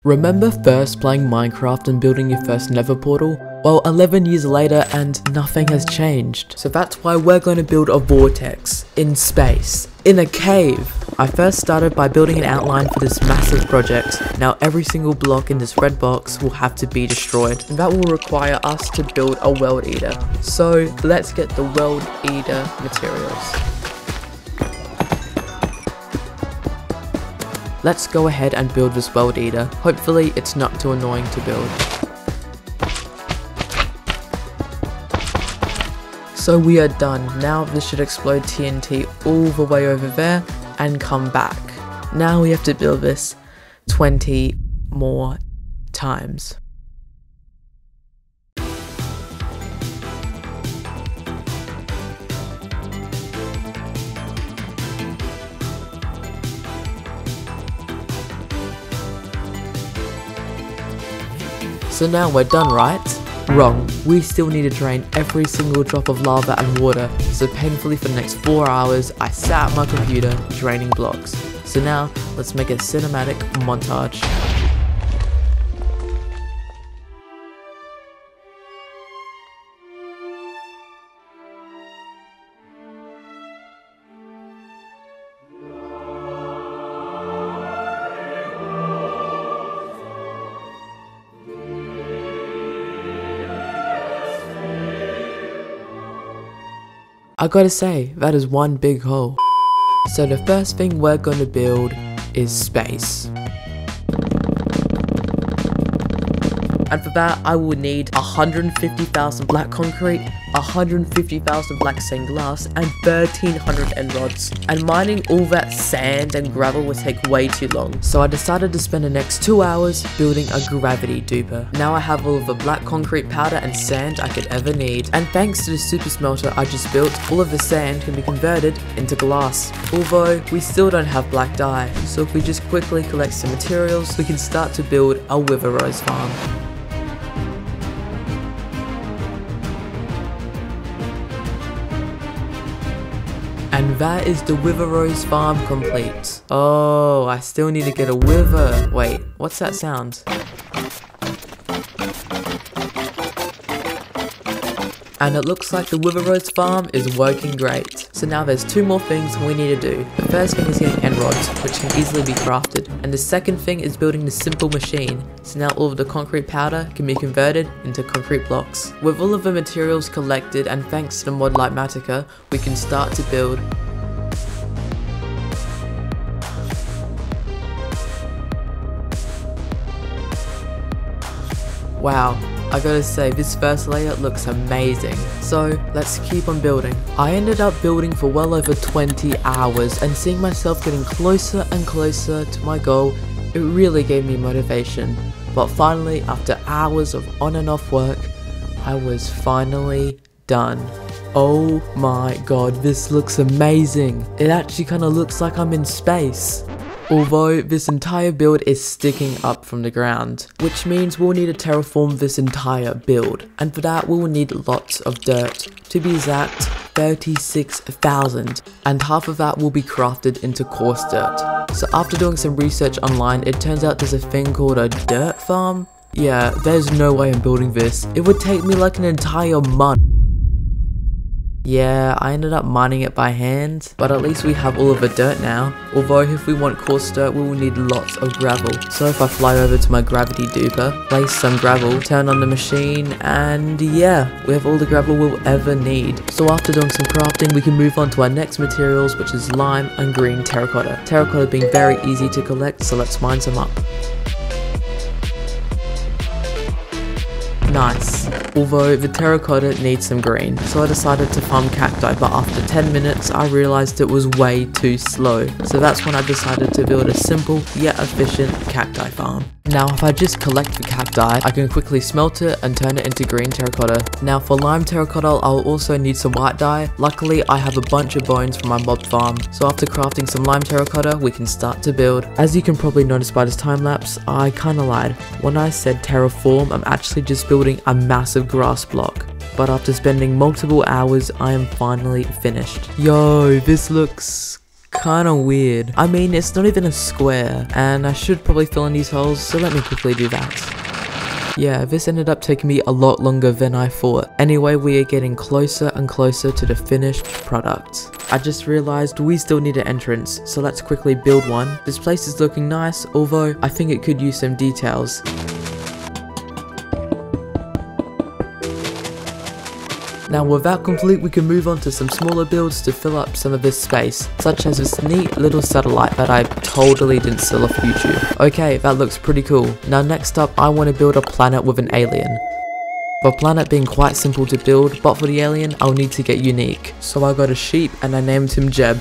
Remember first playing Minecraft and building your first Nether portal? Well, 11 years later and nothing has changed. So that's why we're going to build a vortex in space, in a cave. I first started by building an outline for this massive project. Now every single block in this red box will have to be destroyed, and that will require us to build a world eater. So let's get the world eater materials. Let's go ahead and build this world eater. Hopefully it's not too annoying to build. So we are done. Now this should explode TNT all the way over there and come back. Now we have to build this 20 more times. So now we're done, right? Wrong. We still need to drain every single drop of lava and water. So painfully for the next 4 hours, I sat at my computer draining blocks. So now, let's make a cinematic montage. I gotta say, that is one big hole. So the first thing we're gonna build is space. And for that, I will need 150,000 black concrete, 150,000 black stained glass, and 1,300 end rods. And mining all that sand and gravel would take way too long. So I decided to spend the next 2 hours building a gravity duper. Now I have all of the black concrete powder and sand I could ever need. And thanks to the super smelter I just built, all of the sand can be converted into glass. Although, we still don't have black dye. So if we just quickly collect some materials, we can start to build a wither rose farm. And that is the wither rose farm complete. Oh, I still need to get a wither. Wait, what's that sound? And it looks like the wither rose farm is working great. So now there's 2 more things we need to do. The first thing is getting end rods, which can easily be crafted. And the second thing is building the simple machine. So now all of the concrete powder can be converted into concrete blocks. With all of the materials collected and thanks to the mod like Matica, we can start to build. Wow. I gotta say, this first layer looks amazing. So, let's keep on building. I ended up building for well over 20 hours and seeing myself getting closer and closer to my goal, it really gave me motivation. But finally, after hours of on and off work, I was finally done. Oh my god, this looks amazing. It actually kinda looks like I'm in space. Although this entire build is sticking up from the ground, which means we'll need to terraform this entire build, and for that we will need lots of dirt. To be exact, 36,000, and half of that will be crafted into coarse dirt. So after doing some research online, it turns out there's a thing called a dirt farm. Yeah, there's no way I'm building this. It would take me like an entire month. Yeah, I ended up mining it by hand, but at least we have all of the dirt now. Although if we want coarse dirt, we will need lots of gravel. So if I fly over to my gravity duper, place some gravel, turn on the machine, and yeah, we have all the gravel we'll ever need. So after doing some crafting, we can move on to our next materials, which is lime and green terracotta. Terracotta being very easy to collect, so let's mine some up. Nice. Although the terracotta needs some green, so I decided to farm cacti, but after 10 minutes I realized it was way too slow. So that's when I decided to build a simple yet efficient cacti farm. Now if I just collect the cacti, I can quickly smelt it and turn it into green terracotta. Now for lime terracotta, I'll also need some white dye. Luckily I have a bunch of bones from my mob farm, so after crafting some lime terracotta, we can start to build. As you can probably notice by this time lapse, I kinda lied. When I said terraform, I'm actually just building a massive grass block. But after spending multiple hours, I am finally finished. Yo, this looks kinda weird. I mean, it's not even a square, and I should probably fill in these holes, so let me quickly do that. Yeah, this ended up taking me a lot longer than I thought. Anyway, we are getting closer and closer to the finished product. I just realized we still need an entrance, so let's quickly build one. This place is looking nice, although I think it could use some details. Now with that complete, we can move on to some smaller builds to fill up some of this space, such as this neat little satellite that I totally didn't steal off YouTube. Okay, that looks pretty cool. Now next up, I want to build a planet with an alien. For planet being quite simple to build, but for the alien, I'll need to get unique. So I got a sheep and I named him Jeb.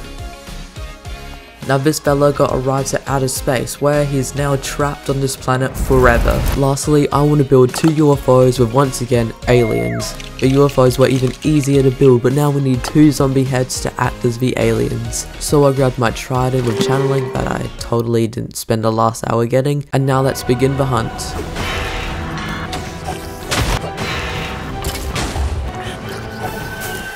Now this fella got a ride to outer space, where he's now trapped on this planet forever. Lastly, I want to build 2 UFOs with, once again, aliens. The UFOs were even easier to build, but now we need 2 zombie heads to act as the aliens. So I grabbed my trident with channeling that I totally didn't spend the last hour getting, and now let's begin the hunt.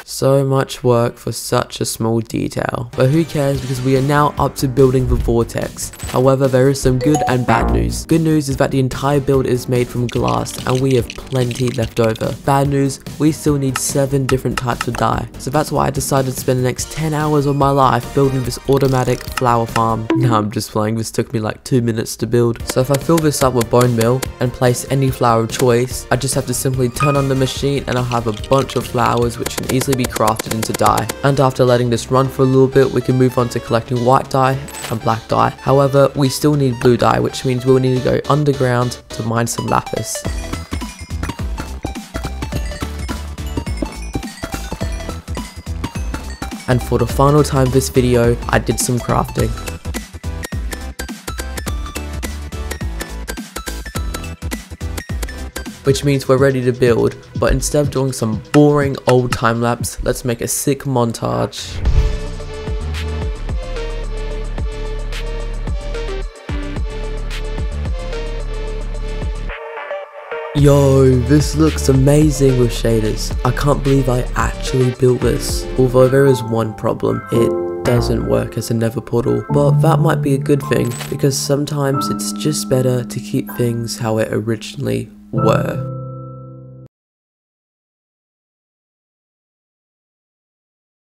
So much work for such a small detail, but who cares because we are now up to building the vortex. However, there is some good and bad news. Good news is that the entire build is made from glass and we have plenty left over. Bad news, we still need 7 different types of dye. So that's why I decided to spend the next 10 hours of my life building this automatic flower farm. Now I'm just playing, this took me like 2 minutes to build. So if I fill this up with bone meal and place any flower of choice, I just have to simply turn on the machine and I'll have a bunch of flowers which can easily be crafted into dye. And after letting this run for a little bit, we can move on to collecting white dye and black dye. However, we still need blue dye, which means we'll need to go underground to mine some lapis. And for the final time this video, I did some crafting. Which means we're ready to build, but instead of doing some boring old time lapse, let's make a sick montage. Yo, this looks amazing with shaders. I can't believe I actually built this. Although there is one problem, it doesn't work as a nether portal, but that might be a good thing because sometimes it's just better to keep things how it originally were.